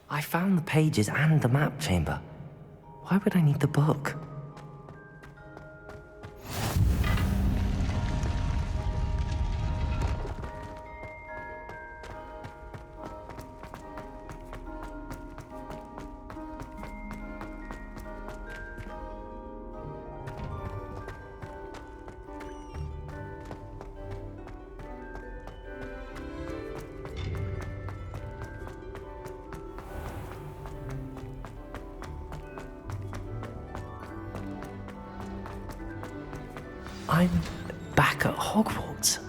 I found the pages and the map chamber. Why would I need the book? I'm back at Hogwarts.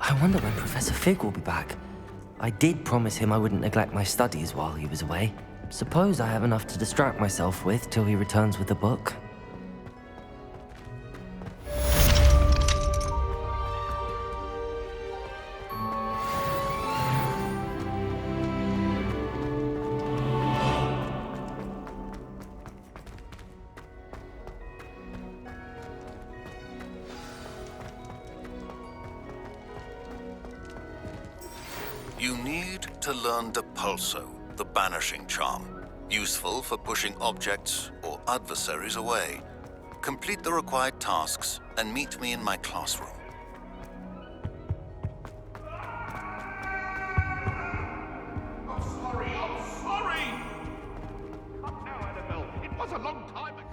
I wonder when Professor Fig will be back. I did promise him I wouldn't neglect my studies while he was away. Suppose I have enough to distract myself with till he returns with the book. You need to learn Depulso, the banishing charm. Useful for pushing objects or adversaries away. Complete the required tasks and meet me in my classroom. I'm sorry! Come now, Annabelle. It was a long time ago.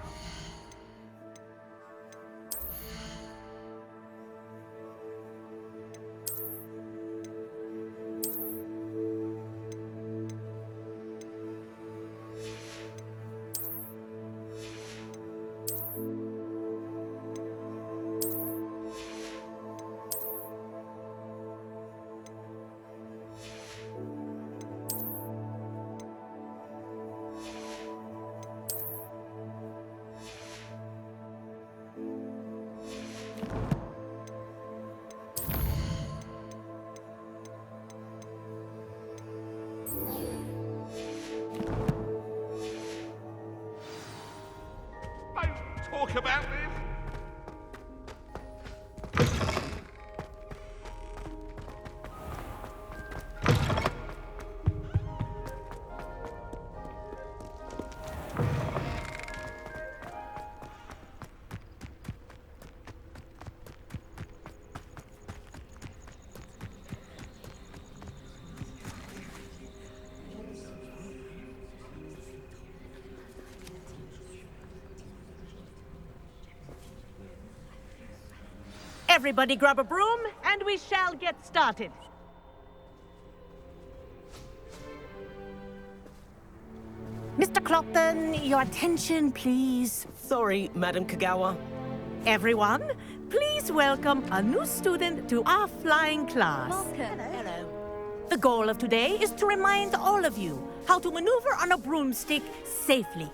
Talk about this? Everybody grab a broom, and we shall get started. Mr. Clopton, your attention, please. Sorry, Madam Kagawa. Everyone, please welcome a new student to our flying class. Welcome. Hello. The goal of today is to remind all of you how to maneuver on a broomstick safely,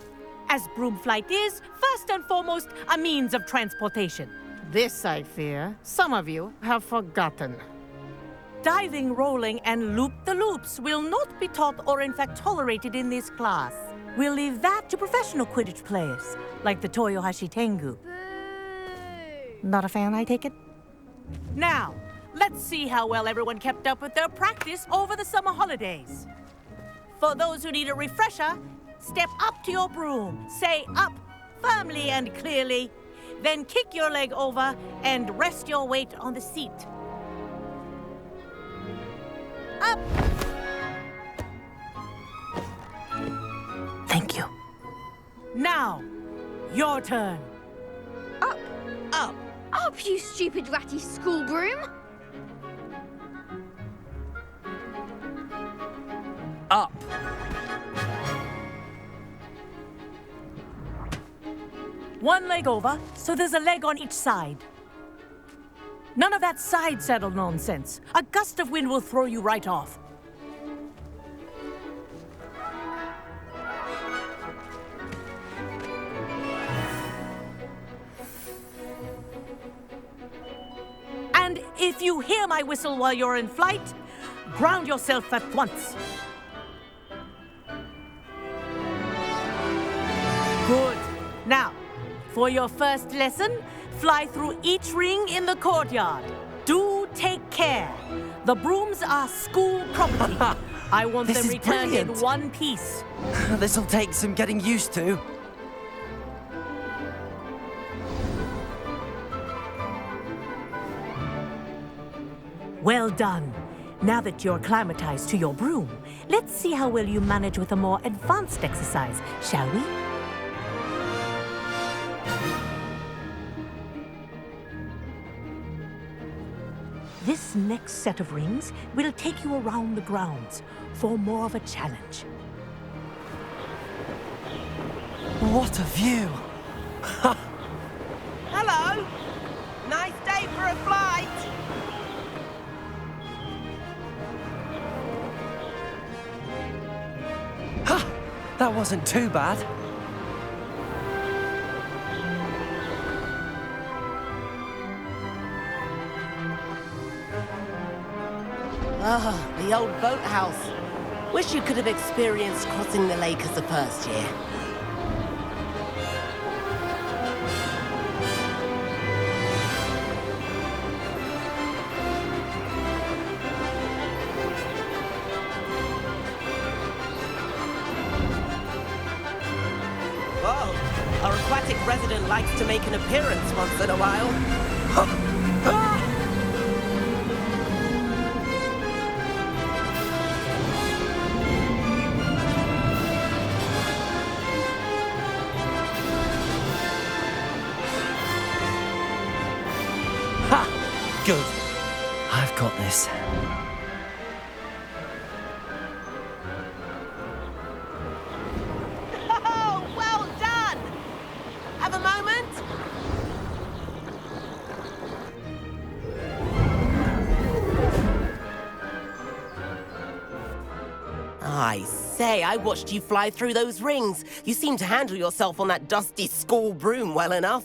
as broom flight is, first and foremost, a means of transportation. This, I fear, some of you have forgotten. Diving, rolling, and loop-the-loops will not be taught or in fact tolerated in this class. We'll leave that to professional Quidditch players, like the Toyohashi Tengu. Boo! Not a fan, I take it? Now, let's see how well everyone kept up with their practice over the summer holidays. For those who need a refresher, step up to your broom, say up firmly and clearly, then kick your leg over and rest your weight on the seat. Up! Thank you. Now, your turn. Up! Up! Up, you stupid ratty school broom! Up. One leg over, so there's a leg on each side. None of that side saddle nonsense. A gust of wind will throw you right off. And if you hear my whistle while you're in flight, ground yourself at once. Good. Now, for your first lesson, fly through each ring in the courtyard. Do take care. The brooms are school property. I want This them is returned in brilliant. one piece. This'll take some getting used to. Well done. Now that you're acclimatized to your broom, let's see how well you manage with a more advanced exercise, shall we? This next set of rings will take you around the grounds for more of a challenge. What a view! Hello. Nice day for a flight. Ha! That wasn't too bad. Ah, the old boathouse. Wish you could have experienced crossing the lake as a first year. Whoa, our aquatic resident likes to make an appearance once in a while. Ha! Good. I've got this. Oh, well done! Have a moment? I say, I watched you fly through those rings. You seem to handle yourself on that dusty school broom well enough.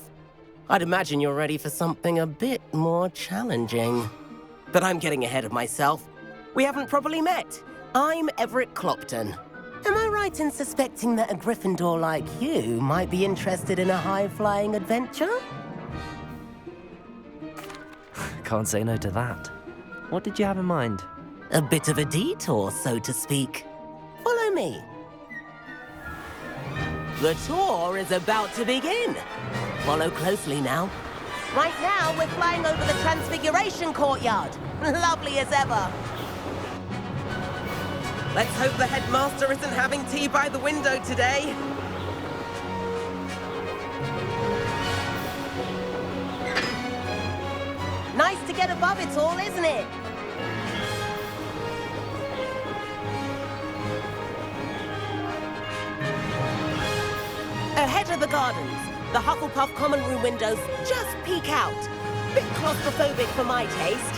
I'd imagine you're ready for something a bit more challenging. But I'm getting ahead of myself. We haven't properly met. I'm Everett Clopton. Am I right in suspecting that a Gryffindor like you might be interested in a high-flying adventure? Can't say no to that. What did you have in mind? A bit of a detour, so to speak. Follow me. The tour is about to begin. Follow closely now. Right now, we're flying over the Transfiguration Courtyard. Lovely as ever. Let's hope the headmaster isn't having tea by the window today. Nice to get above it all, isn't it? Ahead of the gardens, the Hufflepuff common room windows just peek out. Bit claustrophobic for my taste.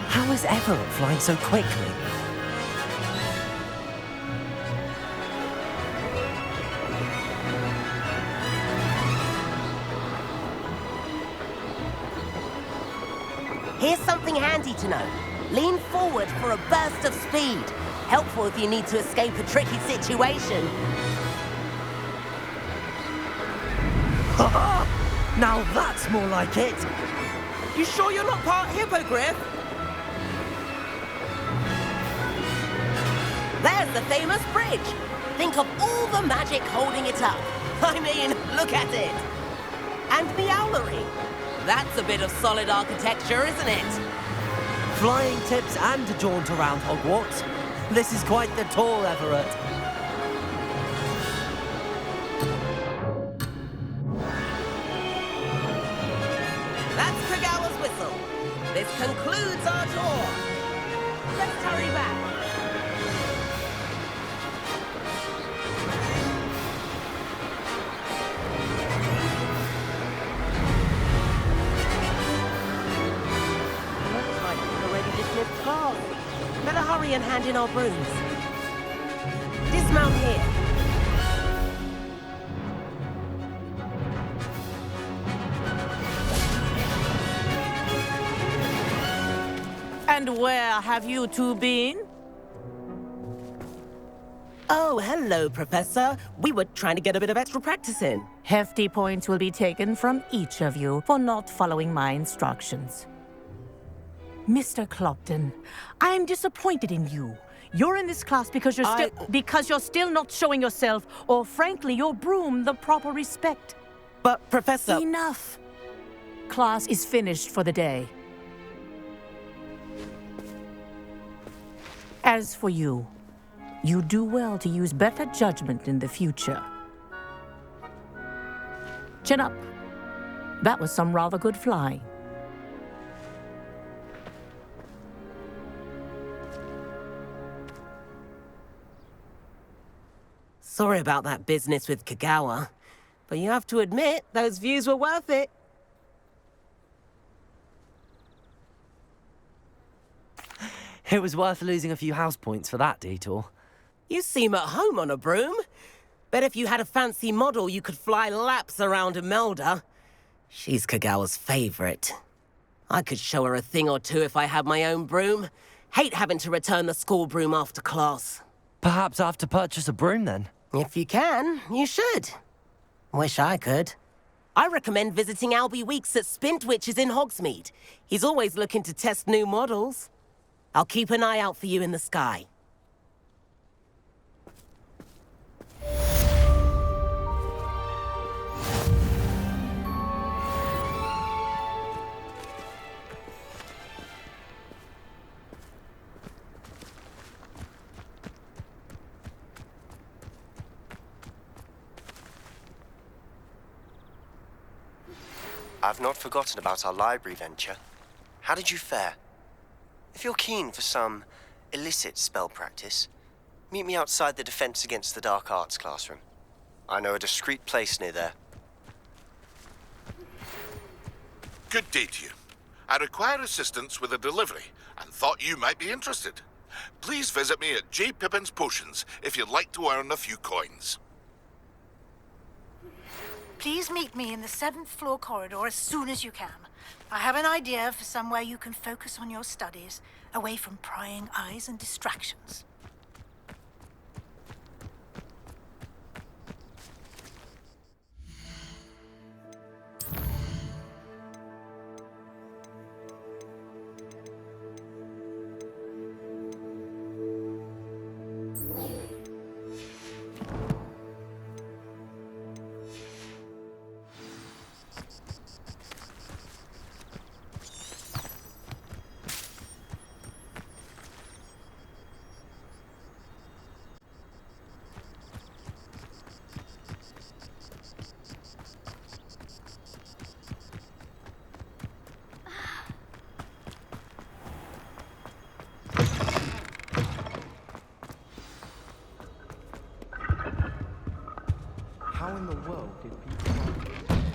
How is Everett flying so quickly? Here's something handy to know. Lean forward for a burst of speed. Helpful if you need to escape a tricky situation. Now that's more like it! You sure you're not part hippogriff? There's the famous bridge. Think of all the magic holding it up. I mean, look at it. And the owlery. That's a bit of solid architecture, isn't it? Flying tips and a jaunt around Hogwarts. This is quite the tour, Everett. That's Kagawa's whistle. This concludes our tour. Let's hurry back. Looks like we've already dismissed class. Better hurry and hand in our brooms. Dismount here. And where have you two been? Oh, hello, Professor. We were trying to get a bit of extra practice in. Hefty points will be taken from each of you for not following my instructions. Mr. Clopton, I'm disappointed in you. You're in this class because you're still not showing yourself, or frankly, your broom the proper respect. But, Professor... Enough. Class is finished for the day. As for you, you do well to use better judgment in the future. Chin up. That was some rather good flying. Sorry about that business with Kagawa, but you have to admit, those views were worth it. It was worth losing a few house points for that detour. You seem at home on a broom. Bet if you had a fancy model, you could fly laps around Imelda. She's Kagawa's favorite. I could show her a thing or two if I had my own broom. Hate having to return the school broom after class. Perhaps I have to purchase a broom then. If you can, you should. Wish I could. I recommend visiting Albie Weeks at Spintwitches in Hogsmeade. He's always looking to test new models. I'll keep an eye out for you in the sky. I've not forgotten about our library venture. How did you fare? If you're keen for some illicit spell practice, meet me outside the Defense Against the Dark Arts classroom. I know a discreet place near there. Good day to you. I require assistance with a delivery and thought you might be interested. Please visit me at J. Pippin's Potions if you'd like to earn a few coins. Please meet me in the 7th floor corridor as soon as you can. I have an idea for somewhere you can focus on your studies, away from prying eyes and distractions. How in the world did people find it?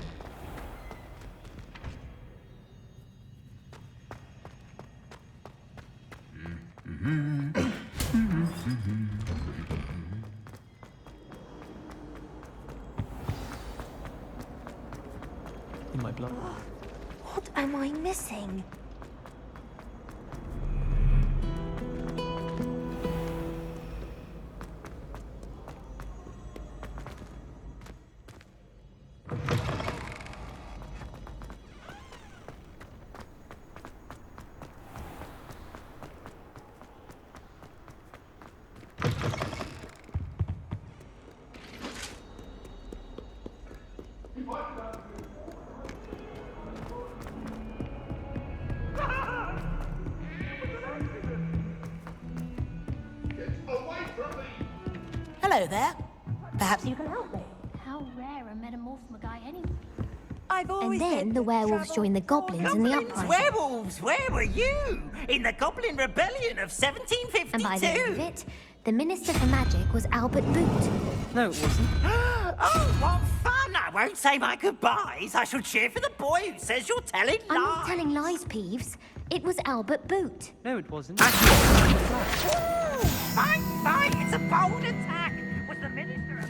In my blood. What am I missing? Hello there. Perhaps you can help me. How rare a metamorph guy anyway. I've always And then the werewolves joined the goblins in the uprising. Werewolves, where were you? In the Goblin Rebellion of 1752? And by the end of it, the Minister for Magic was Albert Boot. No, it wasn't. Oh, what fun! I won't say my goodbyes. I shall cheer for the boy who says you're telling lies. I'm not telling lies, Peeves. It was Albert Boot. No, it wasn't. Ooh, fight, fight! It's a bold attack! Was the Minister of...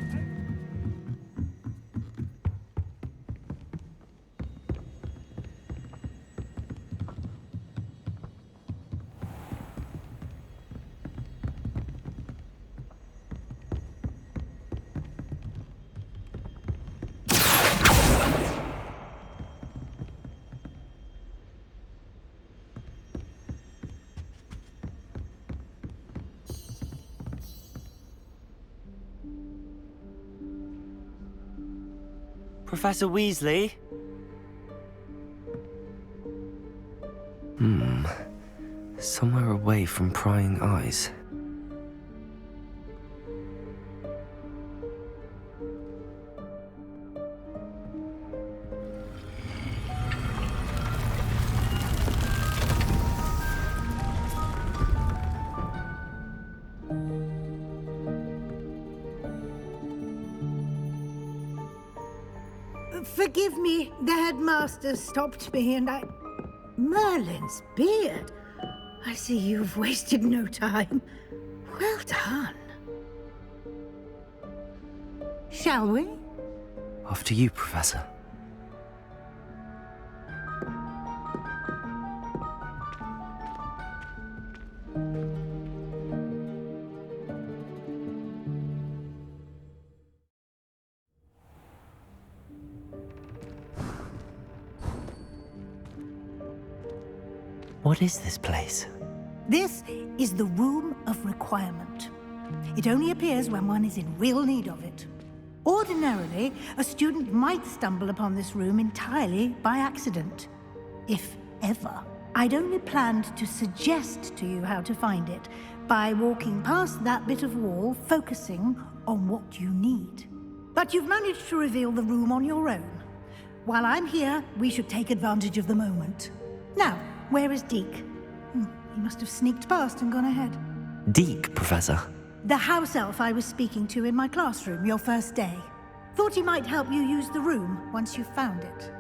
Professor Weasley? Somewhere away from prying eyes. Forgive me, the headmaster stopped me and I... Merlin's beard. I see you've wasted no time. Well done. Shall we? Off to you, Professor. What is this place? This is the Room of Requirement. It only appears when one is in real need of it. Ordinarily, a student might stumble upon this room entirely by accident. If ever. I'd only planned to suggest to you how to find it by walking past that bit of wall, focusing on what you need. But you've managed to reveal the room on your own. While I'm here, we should take advantage of the moment. Now, where is Deke? He must have sneaked past and gone ahead. Deke, Professor. The house elf I was speaking to in my classroom your first day. Thought he might help you use the room once you found it.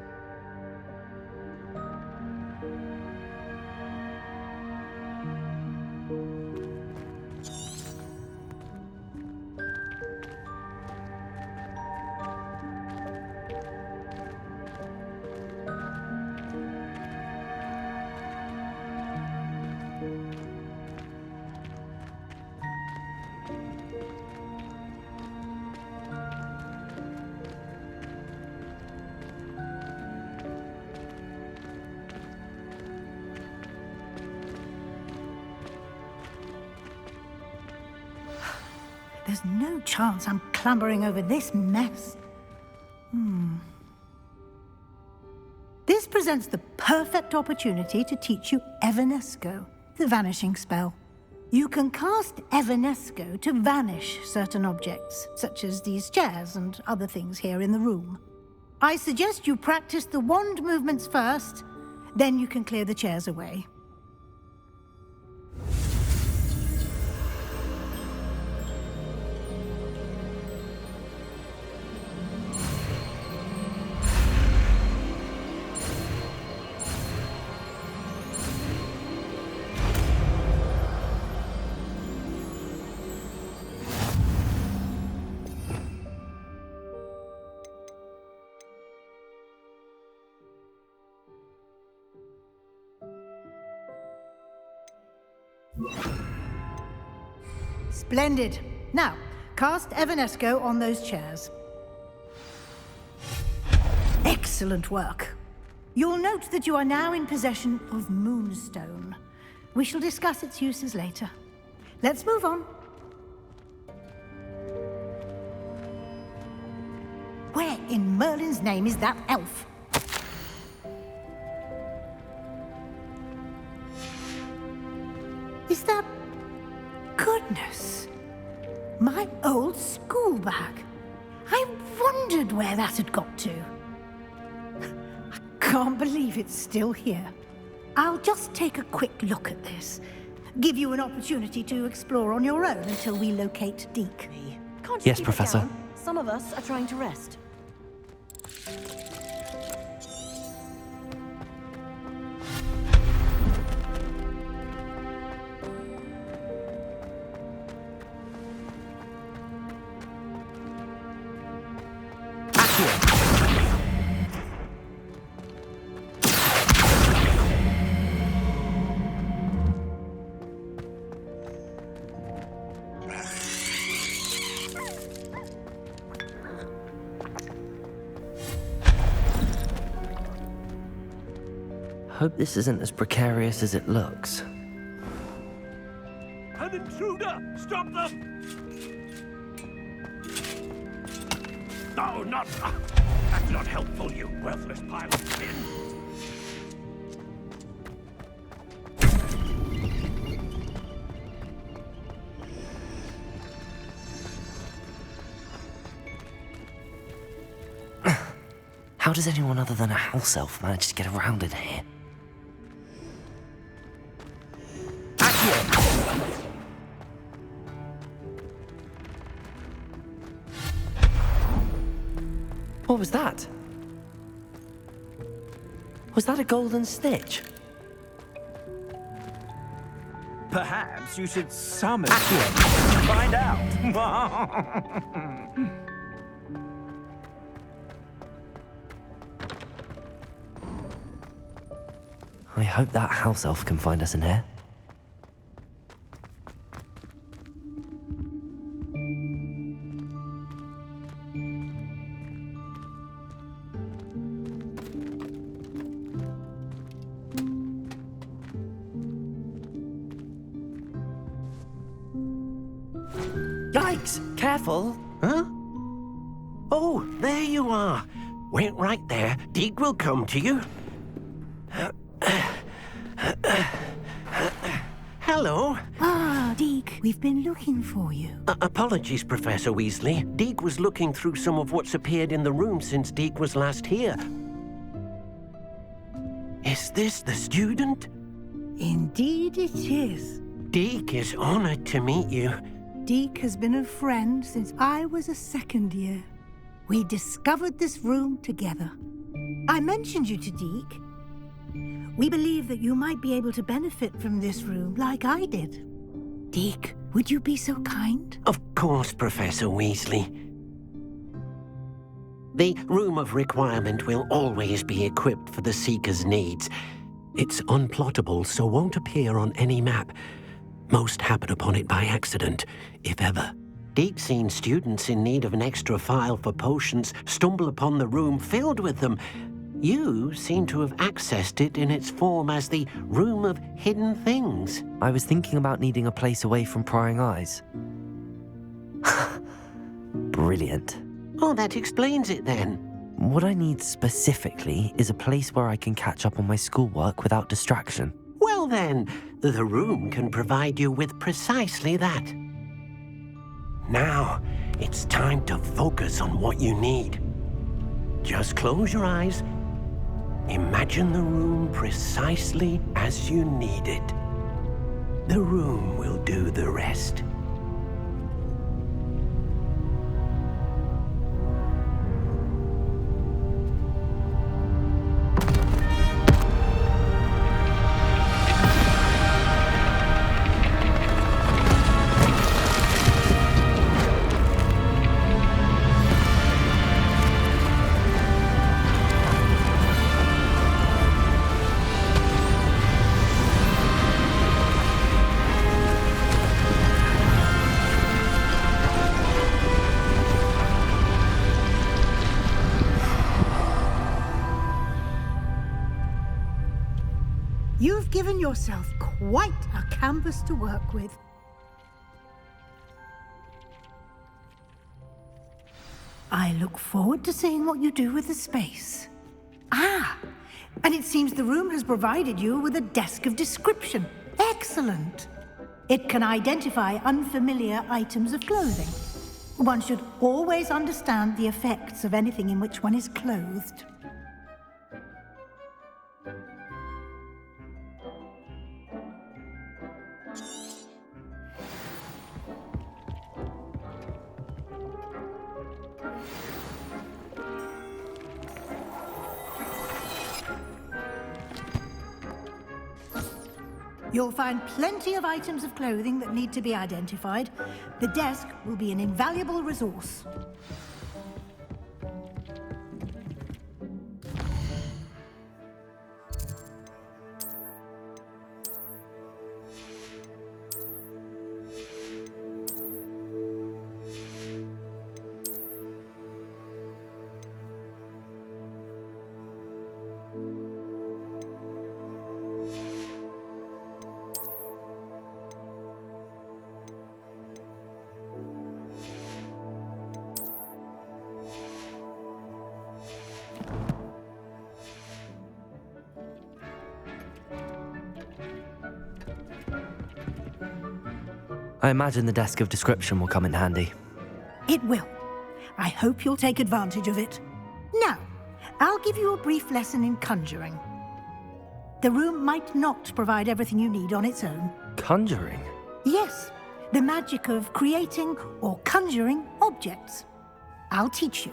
There's no chance I'm clambering over this mess. This presents the perfect opportunity to teach you Evanesco, the vanishing spell. You can cast Evanesco to vanish certain objects, such as these chairs and other things here in the room. I suggest you practice the wand movements first, then you can clear the chairs away. Splendid. Now, cast Evanesco on those chairs. Excellent work. You'll note that you are now in possession of Moonstone. We shall discuss its uses later. Let's move on. Where in Merlin's name is that elf? Is that... Goodness! My old school bag. I wondered where that had got to. I can't believe it's still here. I'll just take a quick look at this. Give you an opportunity to explore on your own until we locate Deke. Can't you Yes, keep it Professor. down? Some of us are trying to rest. Hope this isn't as precarious as it looks. An intruder! Stop them! No, not... that's not helpful, you worthless pile of tin. How does anyone other than a house elf manage to get around in here? What was that? Was that a golden snitch? Perhaps you should summon him to find out. I hope that house elf can find us in here. Yikes! Careful! Huh? Oh, there you are. Wait right there. Deek will come to you. Hello. Ah, Deek, we've been looking for you. Apologies, Professor Weasley. Deek was looking through some of what's appeared in the room since Deek was last here. Is this the student? Indeed it is. Deek is honored to meet you. Deek has been a friend since I was a second year. We discovered this room together. I mentioned you to Deek. We believe that you might be able to benefit from this room like I did. Deek, would you be so kind? Of course, Professor Weasley. The Room of Requirement will always be equipped for the Seeker's needs. It's unplottable, so won't appear on any map. Most happen upon it by accident, if ever. Deek's seen students in need of an extra file for potions stumble upon the room filled with them. You seem to have accessed it in its form as the Room of Hidden Things. I was thinking about needing a place away from prying eyes. Brilliant. Oh, that explains it then. What I need specifically is a place where I can catch up on my schoolwork without distraction. Well then, the room can provide you with precisely that. Now, it's time to focus on what you need. Just close your eyes. Imagine the room precisely as you need it. The room will do the rest. You've given yourself quite a canvas to work with. I look forward to seeing what you do with the space. Ah, and it seems the room has provided you with a desk of description. Excellent. It can identify unfamiliar items of clothing. One should always understand the effects of anything in which one is clothed. You'll find plenty of items of clothing that need to be identified. The desk will be an invaluable resource. I imagine the desk of description will come in handy. It will. I hope you'll take advantage of it. Now, I'll give you a brief lesson in conjuring. The room might not provide everything you need on its own. Conjuring? Yes, the magic of creating or conjuring objects. I'll teach you.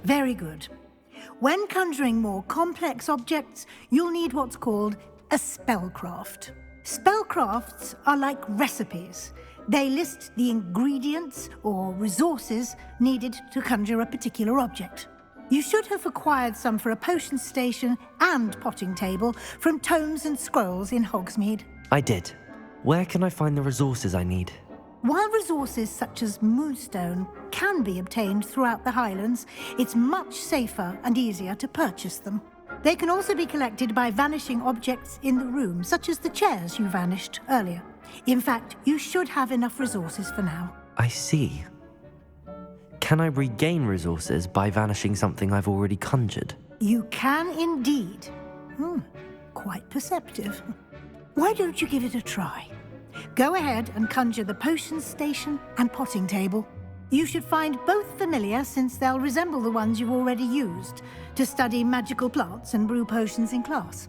Very good. When conjuring more complex objects, you'll need what's called a spellcraft. Spellcrafts are like recipes. They list the ingredients or resources needed to conjure a particular object. You should have acquired some for a potion station and potting table from tomes and scrolls in Hogsmeade. I did. Where can I find the resources I need? While resources such as moonstone can be obtained throughout the Highlands, it's much safer and easier to purchase them. They can also be collected by vanishing objects in the room, such as the chairs you vanished earlier. In fact, you should have enough resources for now. I see. Can I regain resources by vanishing something I've already conjured? You can indeed. Quite perceptive. Why don't you give it a try? Go ahead and conjure the potion station and potting table. You should find both familiar, since they'll resemble the ones you've already used to study magical plants and brew potions in class.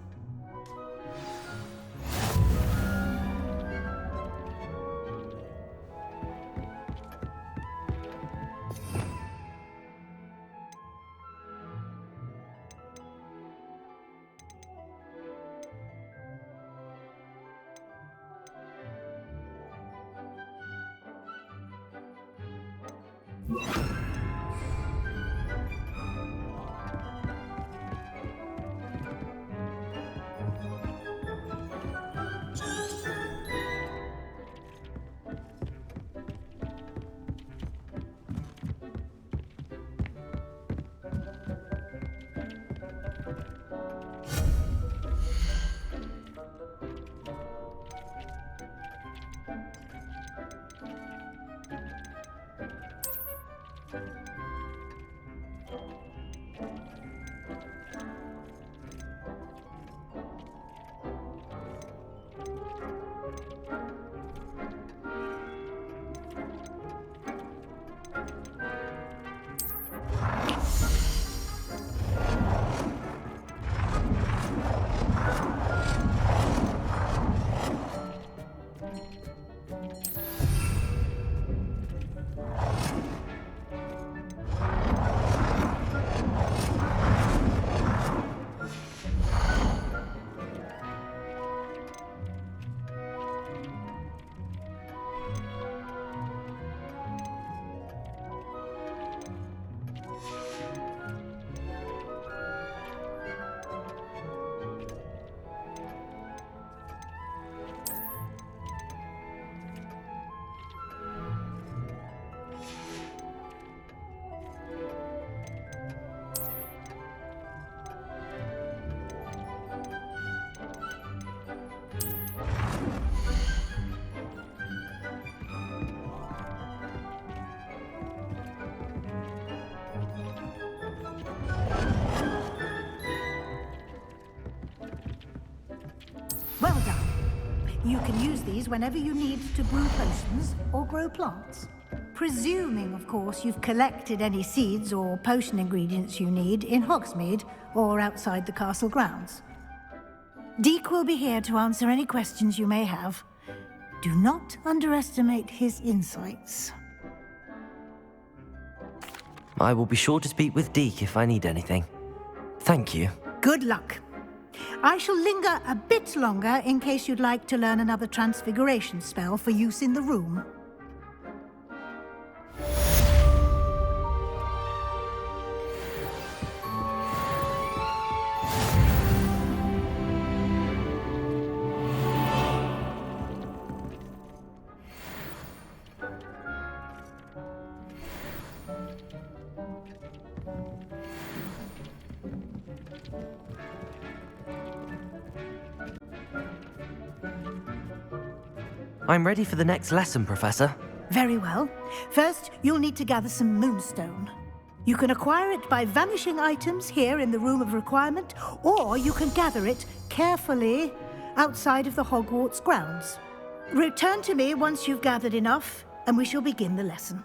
Well done. You can use these whenever you need to brew potions or grow plants. Presuming, of course, you've collected any seeds or potion ingredients you need in Hogsmeade or outside the castle grounds. Deek will be here to answer any questions you may have. Do not underestimate his insights. I will be sure to speak with Deek if I need anything. Thank you. Good luck. I shall linger a bit longer in case you'd like to learn another transfiguration spell for use in the room. I'm ready for the next lesson, Professor. Very well. First, you'll need to gather some moonstone. You can acquire it by vanishing items here in the Room of Requirement, or you can gather it carefully outside of the Hogwarts grounds. Return to me once you've gathered enough, and we shall begin the lesson.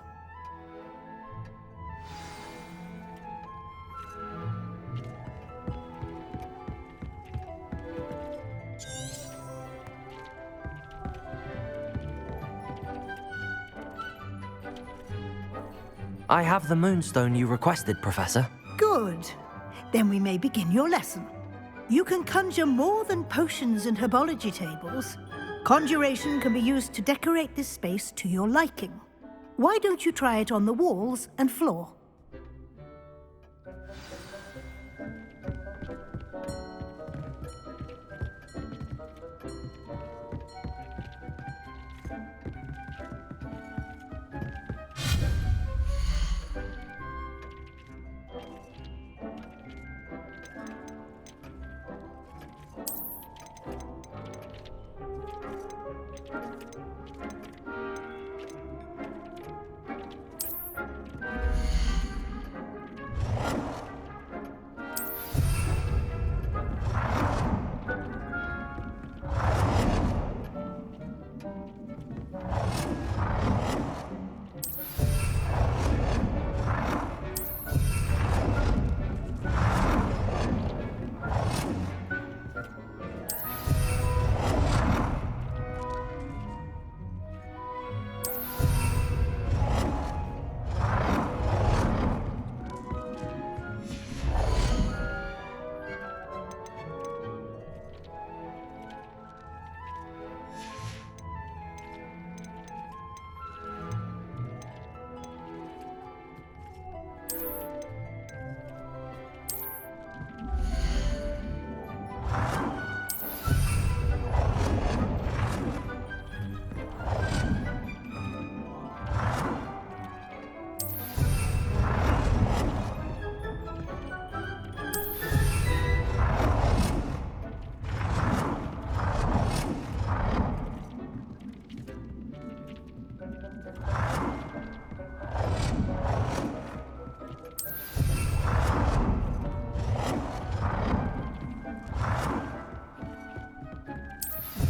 I have the moonstone you requested, Professor. Good. Then we may begin your lesson. You can conjure more than potions and herbology tables. Conjuration can be used to decorate this space to your liking. Why don't you try it on the walls and floor?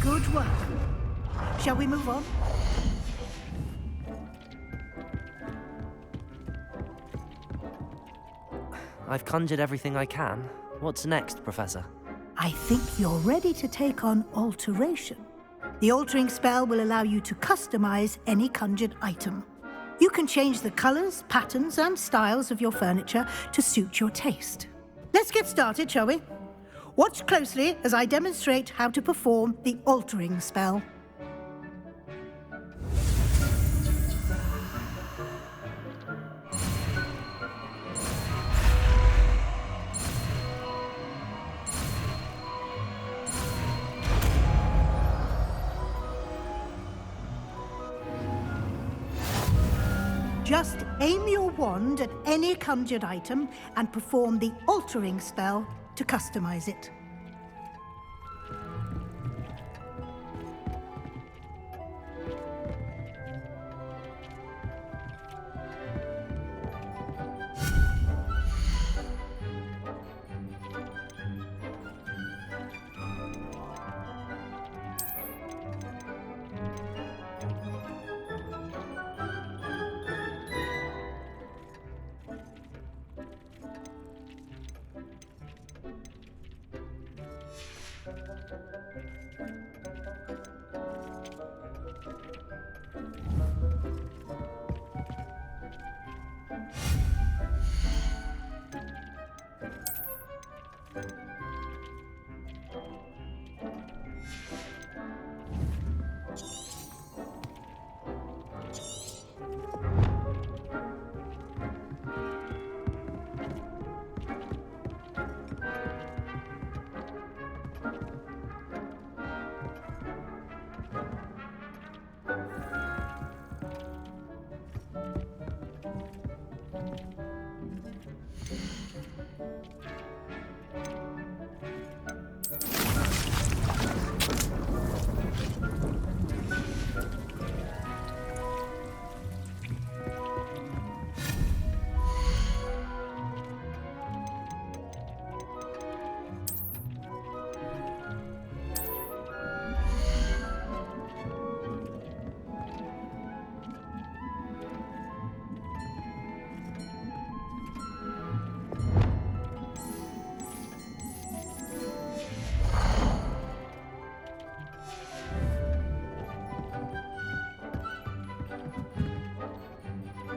Good work. Shall we move on? I've conjured everything I can. What's next, Professor? I think you're ready to take on alteration. The altering spell will allow you to customize any conjured item. You can change the colors, patterns, and styles of your furniture to suit your taste. Let's get started, shall we? Watch closely as I demonstrate how to perform the altering spell. Just aim your wand at any conjured item and perform the altering spell to customize it.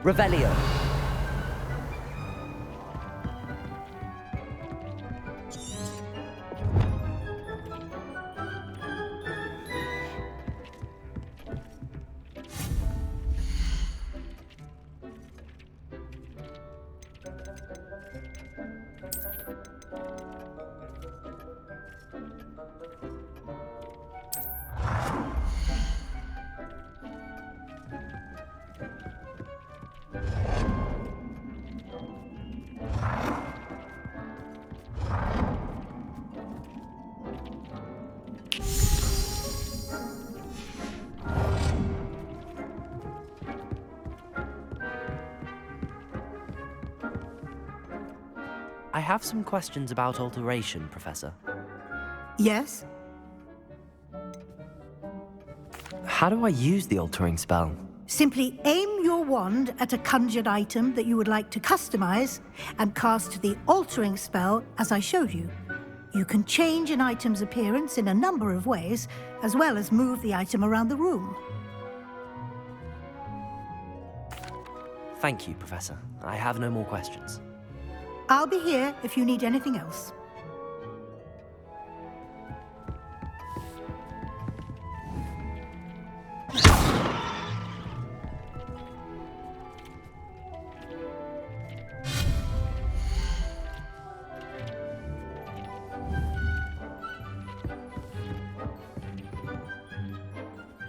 Revelio. I have some questions about alteration, Professor. Yes? How do I use the altering spell? Simply aim your wand at a conjured item that you would like to customize and cast the altering spell as I showed you. You can change an item's appearance in a number of ways, as well as move the item around the room. Thank you, Professor. I have no more questions. I'll be here if you need anything else.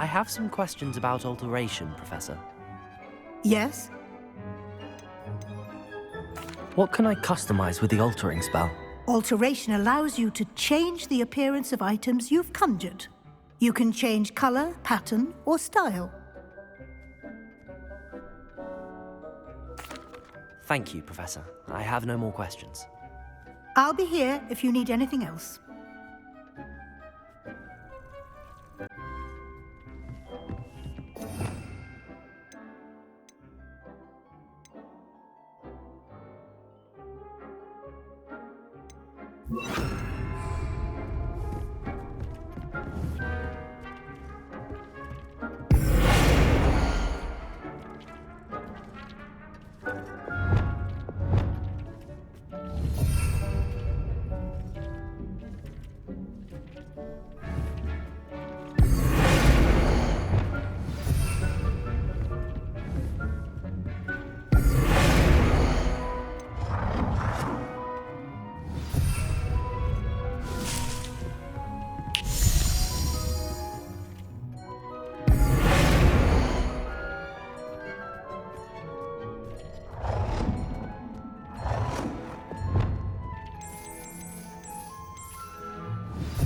I have some questions about alteration, Professor. Yes? What can I customize with the altering spell? Alteration allows you to change the appearance of items you've conjured. You can change color, pattern, or style. Thank you, Professor. I have no more questions. I'll be here if you need anything else.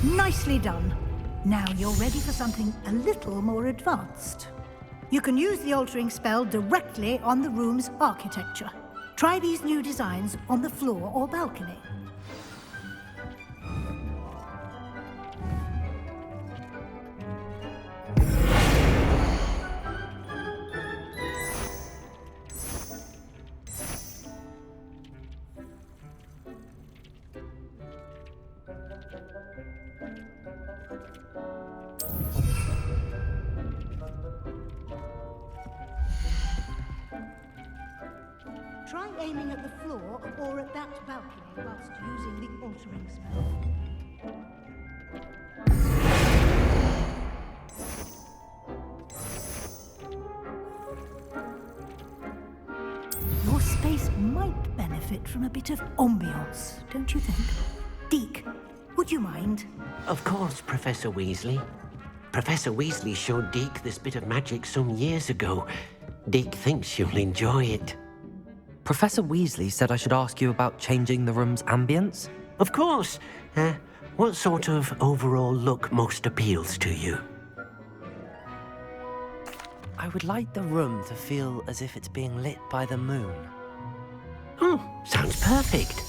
Nicely done. Now you're ready for something a little more advanced. You can use the altering spell directly on the room's architecture. Try these new designs on the floor or balcony. Try aiming at the floor or at that balcony whilst using the altering spell. Your space might benefit from a bit of ambiance, don't you think? Deke, would you mind? Of course, Professor Weasley. Professor Weasley showed Deke this bit of magic some years ago. Deke thinks you'll enjoy it. Professor Weasley said I should ask you about changing the room's ambience? Of course. What sort of overall look most appeals to you? I would like the room to feel as if it's being lit by the moon. Oh, sounds perfect.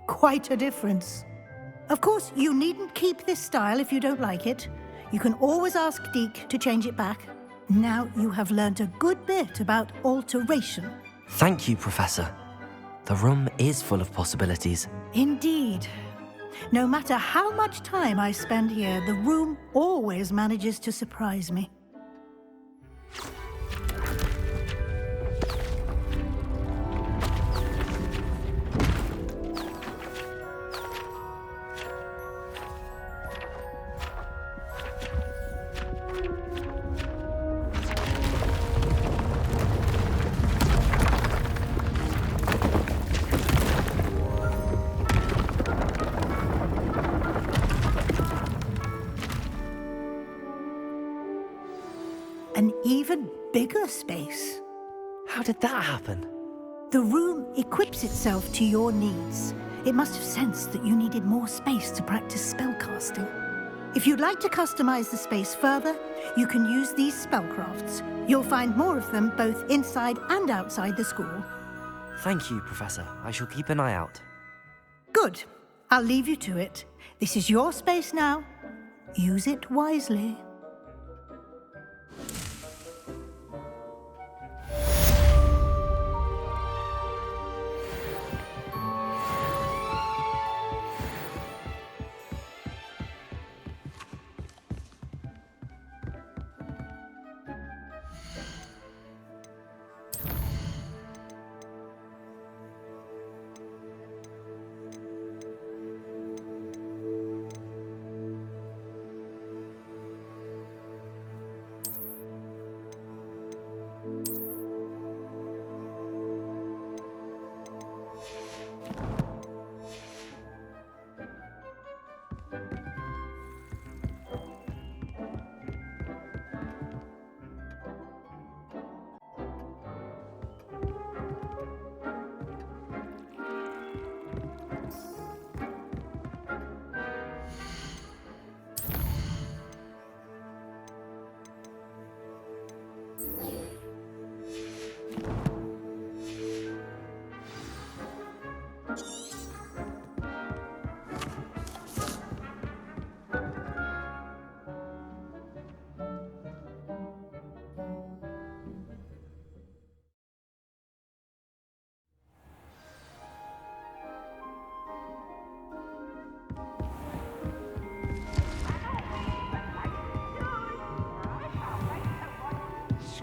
Quite a difference. Of course, you needn't keep this style if you don't like it. You can always ask Deke to change it back. Now you have learned a good bit about alteration. Thank you, Professor. The room is full of possibilities. Indeed. No matter how much time I spend here, the room always manages to surprise me. An even bigger space. How did that happen? The room equips itself to your needs. It must have sensed that you needed more space to practice spellcasting. If you'd like to customize the space further, you can use these spellcrafts. You'll find more of them both inside and outside the school. Thank you, Professor. I shall keep an eye out. Good. I'll leave you to it. This is your space now. Use it wisely.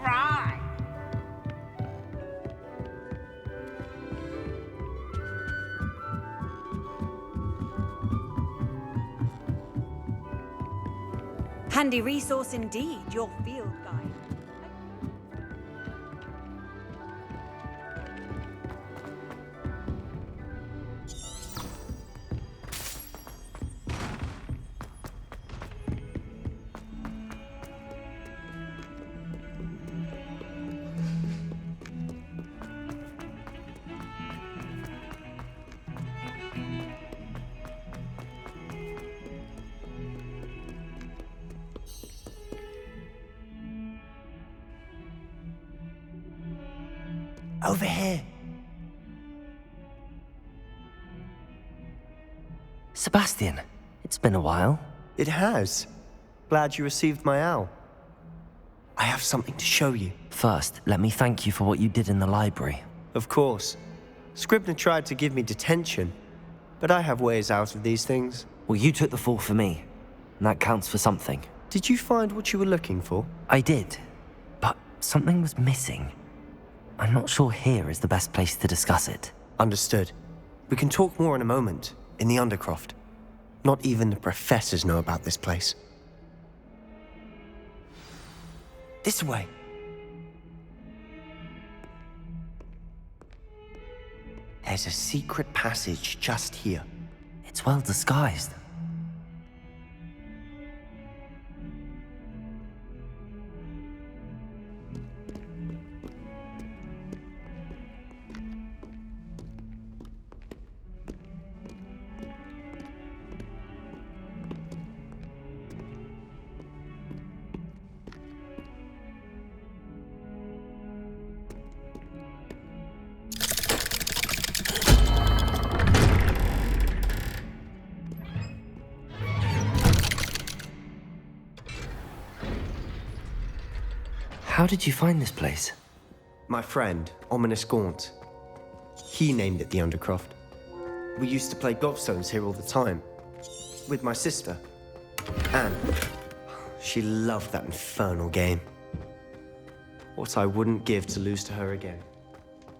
Right. Handy resource indeed, your field guide. Over here. Sebastian, it's been a while. It has. Glad you received my owl. I have something to show you. First, let me thank you for what you did in the library. Of course. Scribner tried to give me detention, but I have ways out of these things. Well, you took the fall for me, and that counts for something. Did you find what you were looking for? I did, but something was missing. I'm not sure here is the best place to discuss it. Understood. We can talk more in a moment, in the Undercroft. Not even the professors know about this place. This way. There's a secret passage just here. It's well disguised. How did you find this place? My friend, Ominous Gaunt. He named it the Undercroft. We used to play gobstones here all the time. With my sister, Anne. She loved that infernal game. What I wouldn't give to lose to her again.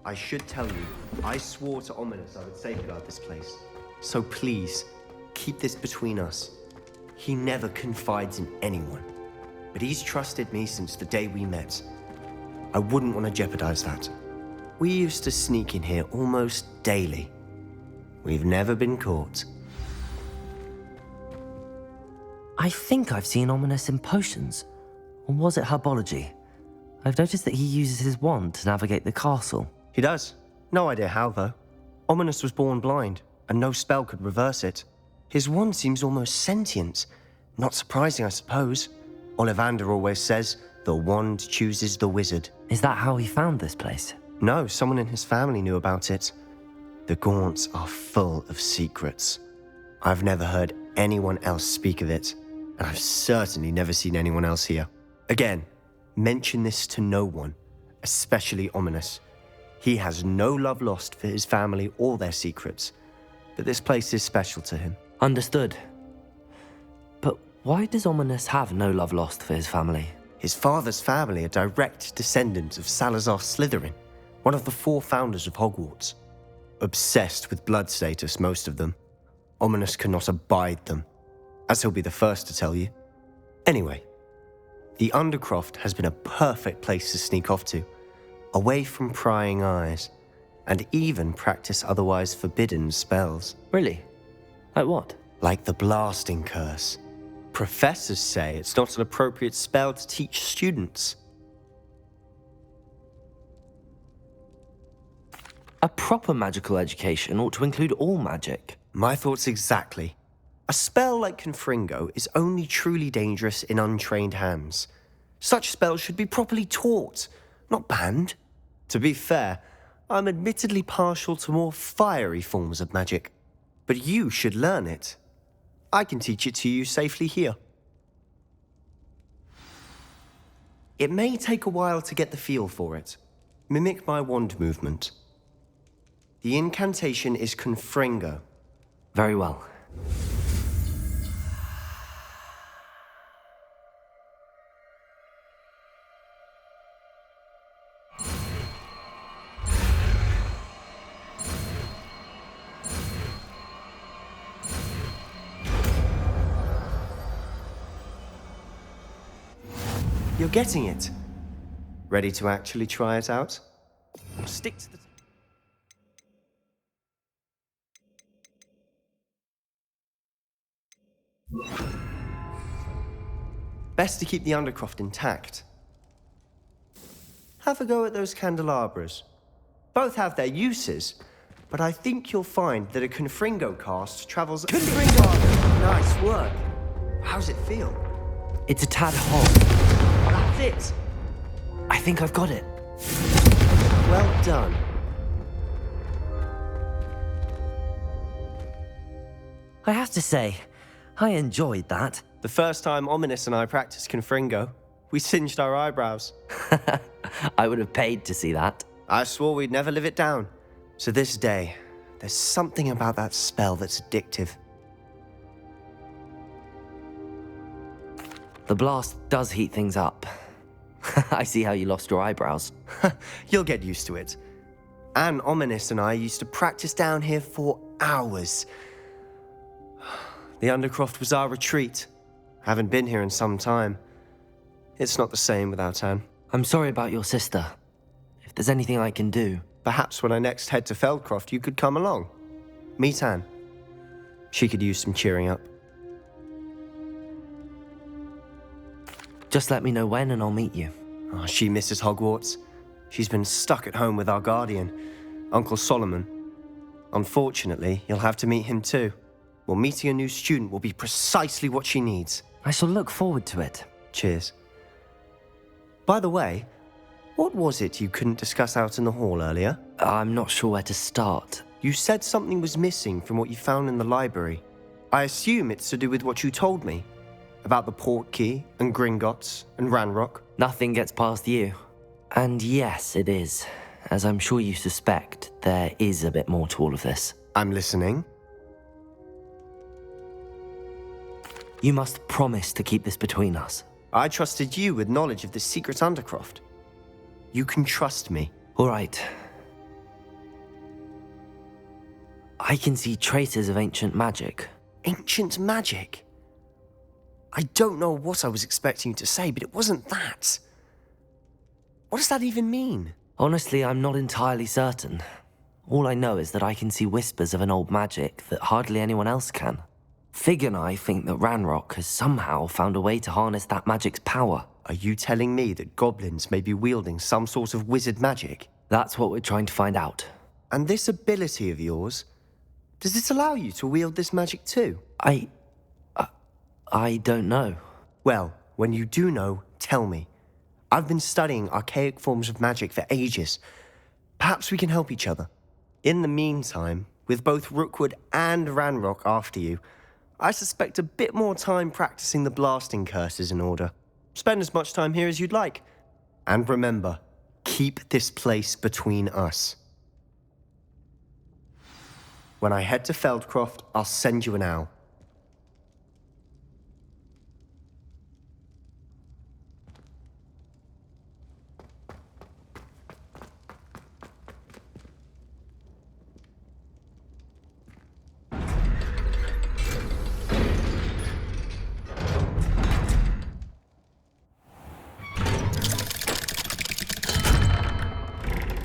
I should tell you, I swore to Ominous I would safeguard this place. So please, keep this between us. He never confides in anyone. But he's trusted me since the day we met. I wouldn't want to jeopardize that. We used to sneak in here almost daily. We've never been caught. I think I've seen Ominous in potions. Or was it herbology? I've noticed that he uses his wand to navigate the castle. He does. No idea how, though. Ominous was born blind, and no spell could reverse it. His wand seems almost sentient. Not surprising, I suppose. Ollivander always says, the wand chooses the wizard. Is that how he found this place? No, someone in his family knew about it. The Gaunts are full of secrets. I've never heard anyone else speak of it, and I've certainly never seen anyone else here. Again, mention this to no one, especially Ominous. He has no love lost for his family or their secrets, but this place is special to him. Understood. But why does Ominous have no love lost for his family? His father's family are direct descendants of Salazar Slytherin, one of the 4 founders of Hogwarts. Obsessed with blood status, most of them. Ominous cannot abide them, as he'll be the first to tell you. Anyway, the Undercroft has been a perfect place to sneak off to, away from prying eyes, and even practice otherwise forbidden spells. Really? Like what? Like the Blasting Curse. Professors say it's not an appropriate spell to teach students. A proper magical education ought to include all magic. My thoughts exactly. A spell like Confringo is only truly dangerous in untrained hands. Such spells should be properly taught, not banned. To be fair, I'm admittedly partial to more fiery forms of magic. But you should learn it. I can teach it to you safely here. It may take a while to get the feel for it. Mimic my wand movement. The incantation is Confringo. Very well. You're getting it. Ready to actually try it out? Stick to the... Best to keep the Undercroft intact. Have a go at those candelabras. Both have their uses, but I think you'll find that a Confringo cast travels... Confringo! Nice work. How's it feel? It's a tad hot. That's it. I think I've got it. Well done. I have to say, I enjoyed that. The first time Ominous and I practiced Confringo, we singed our eyebrows. I would have paid to see that. I swore we'd never live it down. To this day, there's something about that spell that's addictive. The blast does heat things up. I see how you lost your eyebrows. You'll get used to it. Anne, Ominous and I used to practice down here for hours. The Undercroft was our retreat. Haven't been here in some time. It's not the same without Anne. I'm sorry about your sister. If there's anything I can do... Perhaps when I next head to Feldcroft, you could come along. Meet Anne. She could use some cheering up. Just let me know when and I'll meet you. Oh, she misses Hogwarts. She's been stuck at home with our guardian, Uncle Solomon. Unfortunately, you'll have to meet him too. Well, meeting a new student will be precisely what she needs. I shall look forward to it. Cheers. By the way, what was it you couldn't discuss out in the hall earlier? I'm not sure where to start. You said something was missing from what you found in the library. I assume it's to do with what you told me. About the Portkey and Gringotts and Ranrock? Nothing gets past you. And yes, it is. As I'm sure you suspect, there is a bit more to all of this. I'm listening. You must promise to keep this between us. I trusted you with knowledge of this secret undercroft. You can trust me. All right. I can see traces of ancient magic. Ancient magic? I don't know what I was expecting you to say, but it wasn't that. What does that even mean? Honestly, I'm not entirely certain. All I know is that I can see whispers of an old magic that hardly anyone else can. Fig and I think that Ranrock has somehow found a way to harness that magic's power. Are you telling me that goblins may be wielding some sort of wizard magic? That's what we're trying to find out. And this ability of yours, does it allow you to wield this magic too? I don't know. Well, when you do know, tell me. I've been studying archaic forms of magic for ages. Perhaps we can help each other. In the meantime, with both Rookwood and Ranrock after you, I suspect a bit more time practicing the blasting curse is in order. Spend as much time here as you'd like. And remember, keep this place between us. When I head to Feldcroft, I'll send you an owl.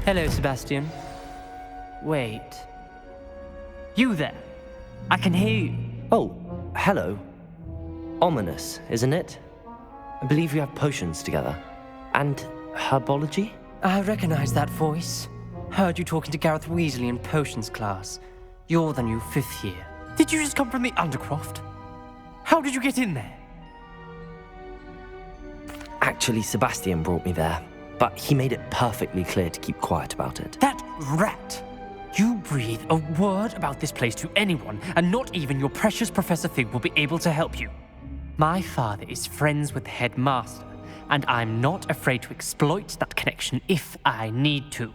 Hello, Sebastian. Wait. You there? I can hear you. Oh, hello. Ominous, isn't it? I believe we have potions together. And herbology? I recognize that voice. Heard you talking to Gareth Weasley in potions class. You're the new 5th year. Did you just come from the Undercroft? How did you get in there? Actually, Sebastian brought me there. But he made it perfectly clear to keep quiet about it. That rat! You breathe a word about this place to anyone, and not even your precious Professor Fig will be able to help you. My father is friends with the headmaster, and I'm not afraid to exploit that connection if I need to.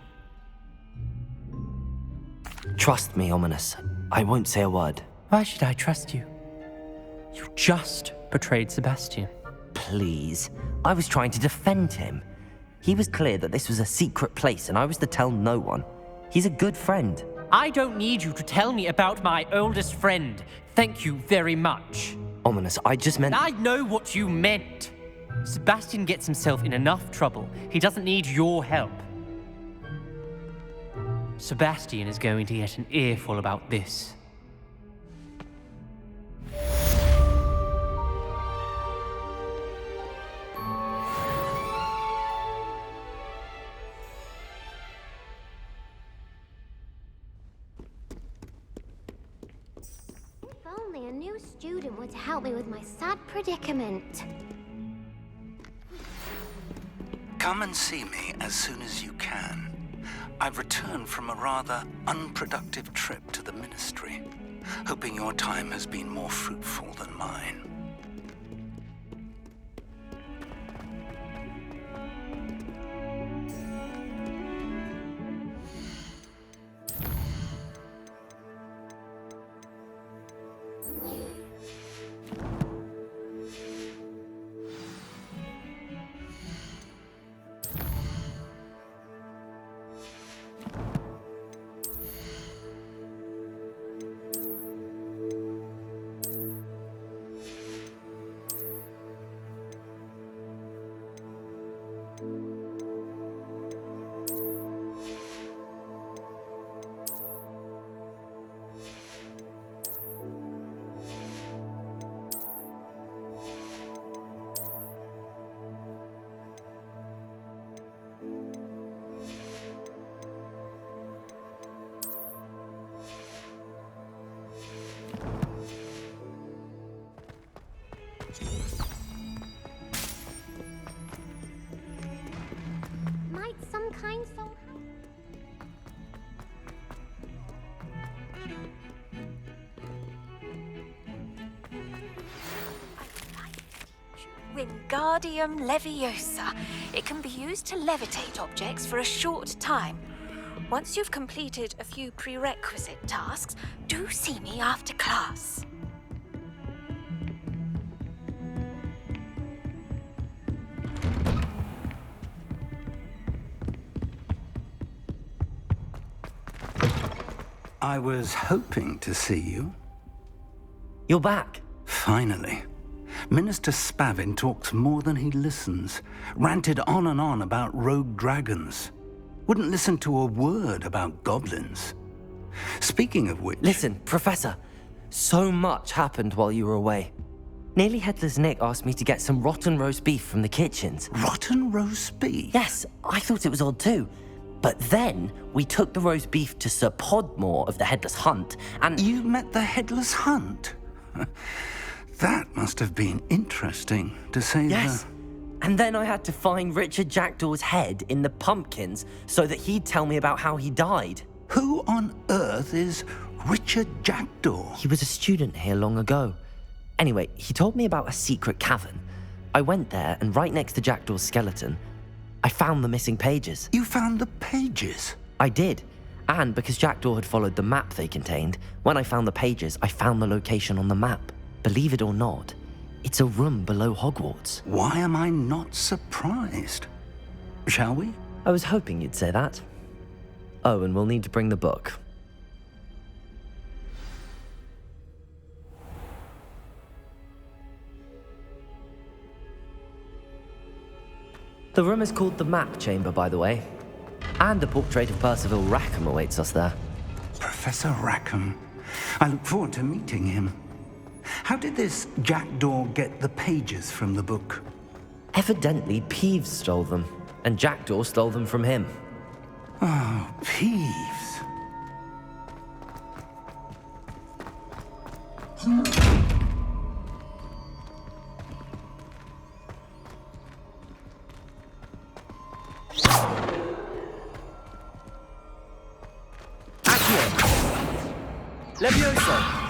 Trust me, Ominous. I won't say a word. Why should I trust you? You just betrayed Sebastian. Please. I was trying to defend him. He was clear that this was a secret place and I was to tell no one. He's a good friend. I don't need you to tell me about my oldest friend. Thank you very much. Ominous, I just meant... I know what you meant. Sebastian gets himself in enough trouble. He doesn't need your help. Sebastian is going to get an earful about this. If only a new student were to help me with my sad predicament. Come and see me as soon as you can. I've returned from a rather unproductive trip to the Ministry, hoping your time has been more fruitful than mine. Wingardium Leviosa. It can be used to levitate objects for a short time. Once you've completed a few prerequisite tasks, do see me after class. I was hoping to see you. You're back. Finally. Minister Spavin talks more than he listens. Ranted on and on about rogue dragons. Wouldn't listen to a word about goblins. Speaking of which... Listen, Professor. So much happened while you were away. Nearly Headless Nick asked me to get some rotten roast beef from the kitchens. Rotten roast beef? Yes, I thought it was odd too. But then we took the roast beef to Sir Podmore of the Headless Hunt, and... You met the Headless Hunt? That must have been interesting, to say the... Yes. And then I had to find Richard Jackdaw's head in the pumpkins so that he'd tell me about how he died. Who on earth is Richard Jackdaw? He was a student here long ago. Anyway, he told me about a secret cavern. I went there, and right next to Jackdaw's skeleton, I found the missing pages. You found the pages? I did. And because Jackdaw had followed the map they contained, when I found the pages, I found the location on the map. Believe it or not, it's a room below Hogwarts. Why am I not surprised? Shall we? I was hoping you'd say that. Oh, and we'll need to bring the book. The room is called the Map Chamber, by the way. And a portrait of Percival Rackham awaits us there. Professor Rackham. I look forward to meeting him. How did this Jackdaw get the pages from the book? Evidently, Peeves stole them, and Jackdaw stole them from him. Oh, Peeves. Leviosa!